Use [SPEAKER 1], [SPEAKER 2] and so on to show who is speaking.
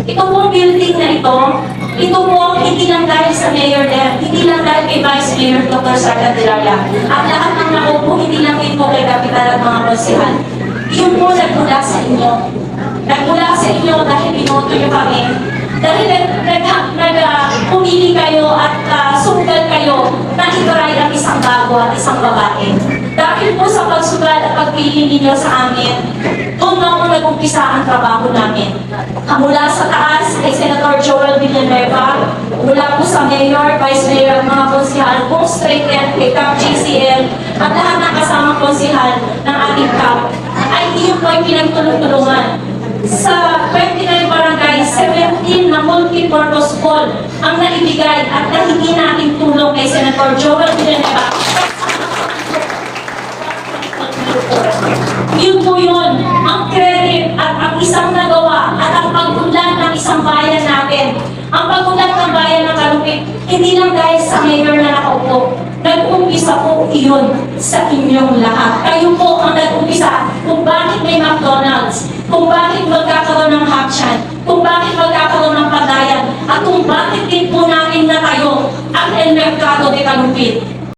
[SPEAKER 1] Ito pong building na ito po hindi lang dahil sa Mayor Dem, hindi lang dahil kay Vice Mayor Dr. Sara Dilala. At lahat ng naupo, hindi lang din po kay Kapitan at mga konsehal. Yun po nagmula sa inyo. Nagmula sa inyo dahil binoto nyo kami. Dahil pumili kayo at sugal kayo na ituray ang isang bago at isang babae. Dahil po sa pagsugal at pagpili ninyo sa amin, doon na po nag-umpisa ang trabaho namin. Mula sa taas kay Senator Joel Villanueva, mula po sa Mayor, Vice Mayor at mga konsihal, kung straight yan kay CAP GCL at lahat ng kasamang konsihal ng ating CAP, ay iyon po ay pinagtulong-tulungan. Sa 29 barangay, 17 na multi-purpose hall ang naibigay at nahingi nating tulong kay Senator Joel Villanueva. Yun po yun, ang credit at ang isang nagawa at ang pag-unlad ng isang bayan natin. Ang pag-unlad ng bayan ng Kalupit, hindi lang dahil sa mayor na nakaupo. Nag-umpisa po iyon sa inyong lahat. Kayo po ang nag-umpisa kung bakit may McDonald's, kung bakit magkakaroon ng Hakshan, kung bakit magkakaroon ng Padayan, at kung bakit din po namin natayo ang El Mercado de Kalupit.